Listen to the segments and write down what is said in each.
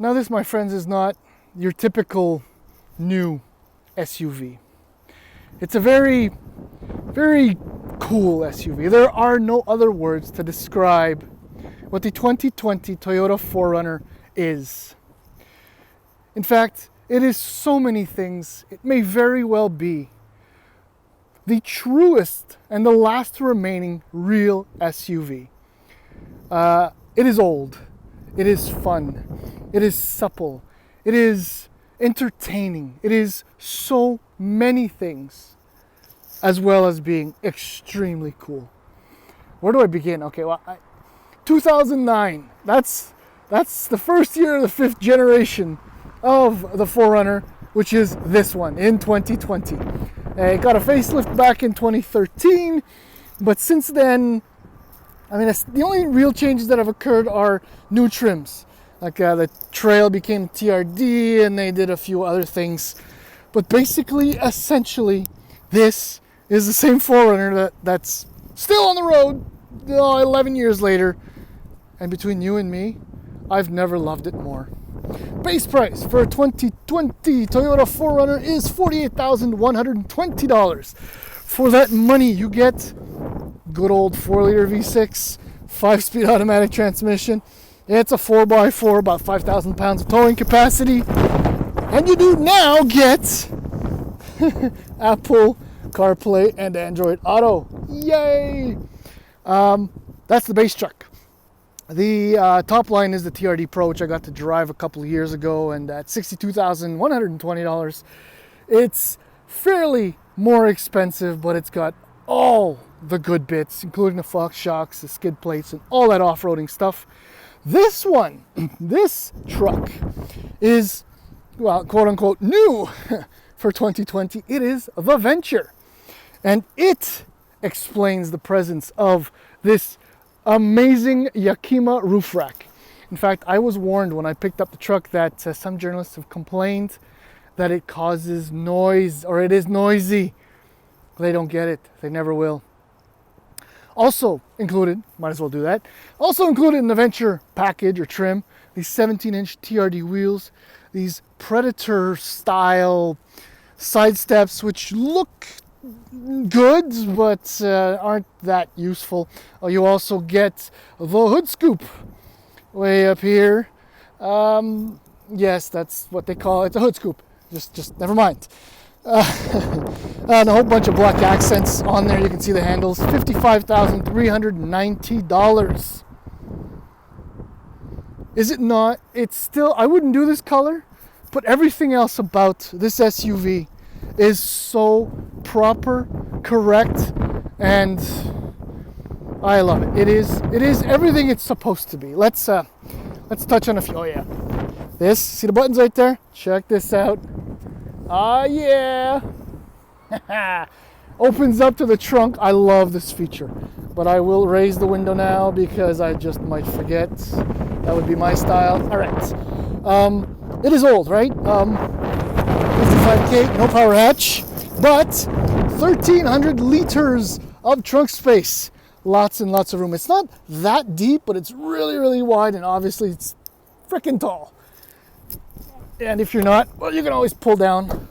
Now this, my friends, is not your typical new SUV. It's a very, very cool SUV. There are no other words to describe what the 2020 Toyota 4Runner is. In fact, it is so many things. It may very well be the truest and the last remaining real SUV. It is old. It is fun. It is supple. It is entertaining. It is so many things, as well as being extremely cool. Where do I begin? Okay, well, 2009. That's the first year of the 5th generation of the 4Runner, which is this one in 2020. It got a facelift back in 2013, but since then, I mean, the only real changes that have occurred are new trims. Like the trail became TRD, and they did a few other things. But basically, essentially, this is the same 4Runner that's still on the road 11 years later. And between you and me, I've never loved it more. Base price for a 2020 Toyota 4Runner is $48,120. For that money, you get good old 4-liter V6, 5-speed automatic transmission. It's a 4x4, about 5,000 pounds of towing capacity. And you do now get Apple CarPlay and Android Auto. Yay! That's the base truck. The top line is the TRD Pro, which I got to drive a couple of years ago, and at $62,120, it's fairly more expensive, but it's got all the good bits, including the Fox shocks, the skid plates, and all that off-roading stuff. This one, this truck is, well, quote-unquote new for 2020. It is the Venture, and it explains the presence of this amazing Yakima roof rack. In fact, I was warned when I picked up the truck that some journalists have complained that it causes noise, or it is noisy. They don't get it. They never will. Also included, might as well do that, also included in the Venture package or trim, these 17-inch TRD wheels, these Predator style side steps, which look good, but aren't that useful. You also get the hood scoop way up here. Yes, that's what they call it. It's a hood scoop. Just never mind. And a whole bunch of black accents on there. You can see the handles. $55,390. Is it not? It's still, I wouldn't do this color, but everything else about this SUV is so proper, correct, and I love it. It is everything it's supposed to be. Let's touch on a few. Oh yeah, this, see the buttons right there? Check this out. Ah yeah. Opens up to the trunk. I love this feature, but I will raise the window now because I just might forget. That would be my style. All right. It is old, right? 55K, no power hatch, but 1,300 liters of trunk space. Lots and lots of room. It's not that deep, but it's really, really wide, and obviously it's freaking tall. And if you're not, well, you can always pull down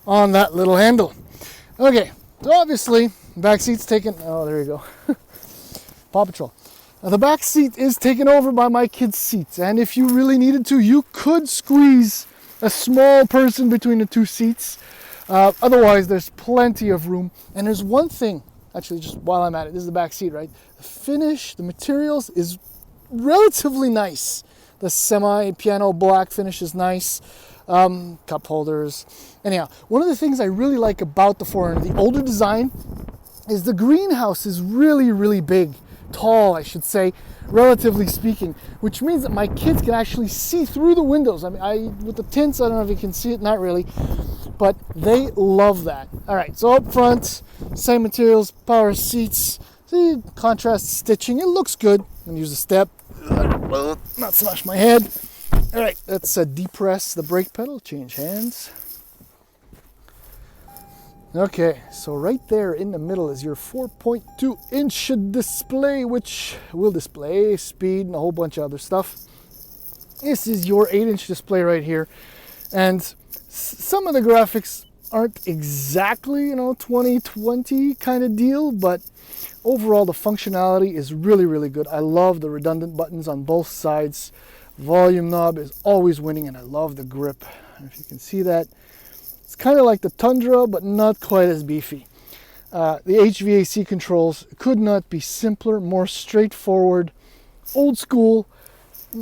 on that little handle. Okay, so obviously, back seat's taken. Oh, there you go. Paw Patrol. Now, the back seat is taken over by my kid's seats, and if you really needed to, you could squeeze a small person between the two seats. Otherwise, there's plenty of room. And there's one thing, actually, just while I'm at it, this is the back seat, right? The finish, the materials is relatively nice. The semi-piano black finish is nice. Cup holders. Anyhow, one of the things I really like about the 4Runner, the older design, is the greenhouse is really, really big. Tall, I should say, relatively speaking, which means that my kids can actually see through the windows. I mean, with the tints, I don't know if you can see it, not really, but they love that. All right, so up front, same materials, power seats, see, contrast stitching, it looks good. I'm gonna use a step, not smash my head. All right, let's depress the brake pedal, change hands. Okay, so right there in the middle is your 4.2-inch display, which will display speed and a whole bunch of other stuff. This is your 8-inch display right here. And some of the graphics aren't exactly, 2020 kind of deal, but overall the functionality is really, really good. I love the redundant buttons on both sides. Volume knob is always winning, and I love the grip. If you can see that, it's kind of like the Tundra, but not quite as beefy. The HVAC controls could not be simpler, more straightforward, old school,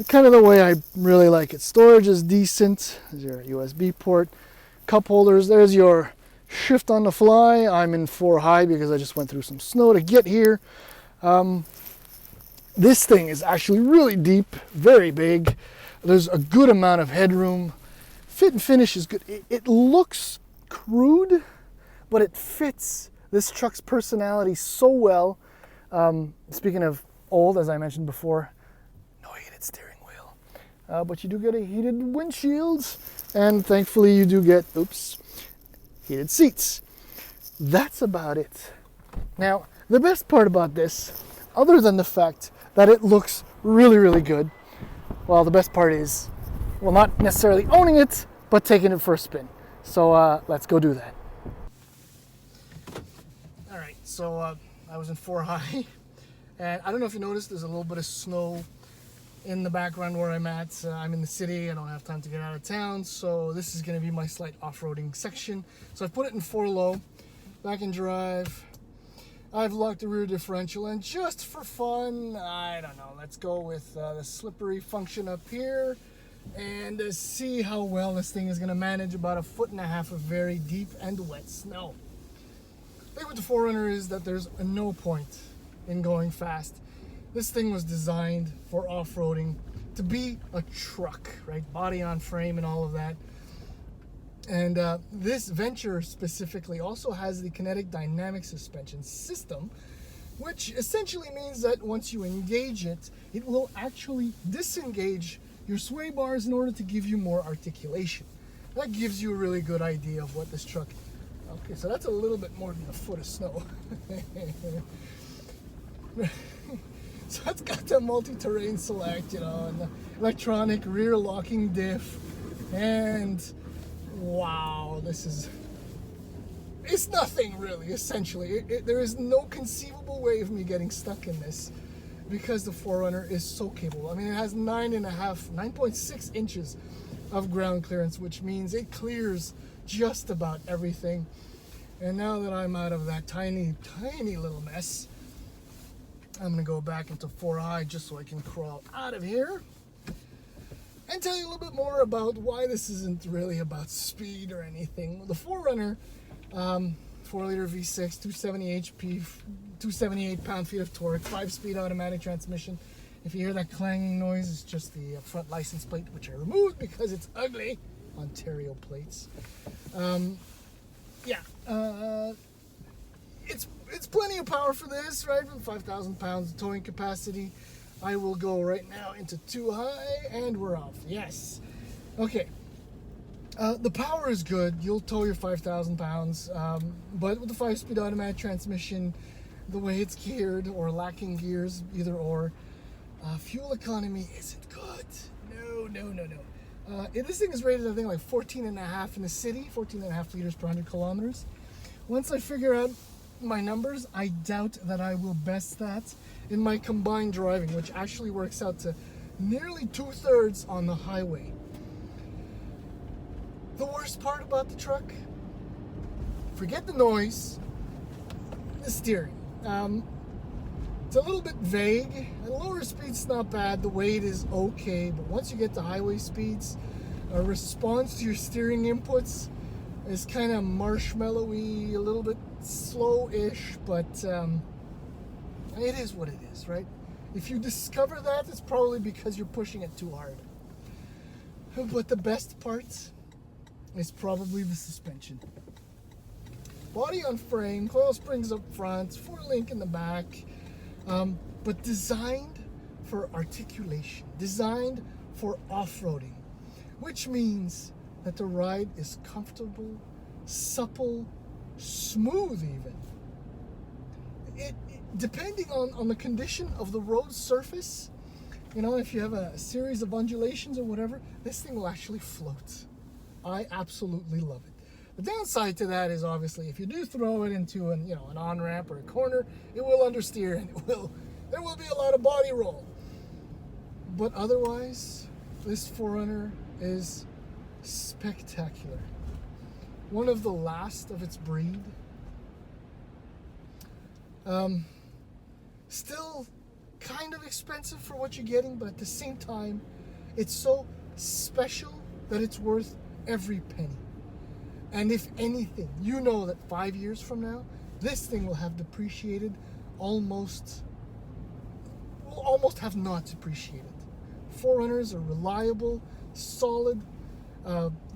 kind of the way I really like it. Storage is decent. There's your USB port. Cup holders. There's your shift on the fly. I'm in 4 high because I just went through some snow to get here. This thing is actually really deep, very big. There's a good amount of headroom. Fit and finish is good. It looks crude, but it fits this truck's personality so well. Speaking of old, as I mentioned before, no heated steering wheel. But you do get a heated windshield, and thankfully you do get, heated seats. That's about it. Now, the best part about this, other than the fact that it looks really, really good, well, the best part is, well, not necessarily owning it, but taking it for a spin. So let's go do that. All right, so I was in 4 high, and I don't know if you noticed, there's a little bit of snow in the background where I'm at. I'm in the city. I don't have time to get out of town, so this is going to be my slight off-roading section. So I've put it in 4 low, back in drive. I've locked the rear differential, and just for fun, I don't know, let's go with the slippery function up here and see how well this thing is going to manage about 1.5 feet of very deep and wet snow. The thing with the 4Runner is that there's no point in going fast. This thing was designed for off-roading to be a truck, right? Body on frame and all of that. And this Venture specifically also has the kinetic dynamic suspension system, which essentially means that once you engage it, it will actually disengage your sway bars in order to give you more articulation. That gives you a really good idea of what this truck... Okay, so that's a little bit more than 1 foot of snow. So it's got the multi-terrain select, and the electronic rear locking diff, and wow, it's nothing really, essentially. There is no conceivable way of me getting stuck in this because the 4Runner is so capable. I mean, it has 9.6 inches of ground clearance, which means it clears just about everything. And now that I'm out of that tiny, tiny little mess, I'm gonna go back into 4 high just so I can crawl out of here and tell you a little bit more about why this isn't really about speed or anything. The 4Runner, 4-liter V6, 270 HP, 278 pound-feet of torque, 5-speed automatic transmission. If you hear that clanging noise, it's just the front license plate, which I removed because it's ugly. Ontario plates. It's plenty of power for this, right? With 5,000 pounds of towing capacity. I will go right now into 2 high, and we're off. Yes. Okay. The power is good. You'll tow your 5,000 pounds, but with the 5-speed automatic transmission, the way it's geared or lacking gears, either or, fuel economy isn't good. No. This thing is rated, I think, like 14.5 in the city, 14.5 liters per 100 kilometers. Once I figure out my numbers, I doubt that I will best that in my combined driving, which actually works out to nearly 2/3 on the highway. The worst part about the truck, forget the noise, the steering. It's a little bit vague. At lower speeds, not bad. The weight is okay, but once you get to highway speeds, a response to your steering inputs is kind of marshmallowy, a little bit slow-ish, but it is what it is, right? If you discover that, it's probably because you're pushing it too hard. But the best part is probably the suspension. Body on frame, coil springs up front, 4-link in the back, but designed for articulation, designed for off-roading, which means that the ride is comfortable, supple, smooth even. Depending on the condition of the road surface, You know, if you have a series of undulations or whatever, this thing will actually float. I absolutely love it. The downside to that is obviously if you do throw it into an on-ramp or a corner, it will understeer and there will be a lot of body roll. But otherwise, this 4Runner is spectacular. One of the last of its breed. Still kind of expensive for what you're getting, but at the same time, it's so special that it's worth every penny. And if anything, you know that 5 years from now, this thing will have depreciated will almost have not depreciated. 4Runners are reliable, solid,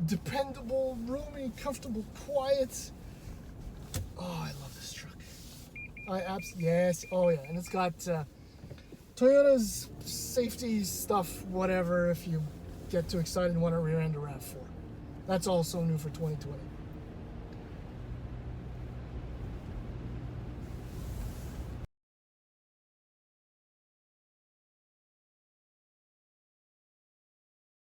dependable, roomy, comfortable, quiet. Oh, I love this truck. Yes, oh yeah, and it's got Toyota's safety stuff, whatever, if you get too excited and want to rear end a RAV4. That's also new for 2020.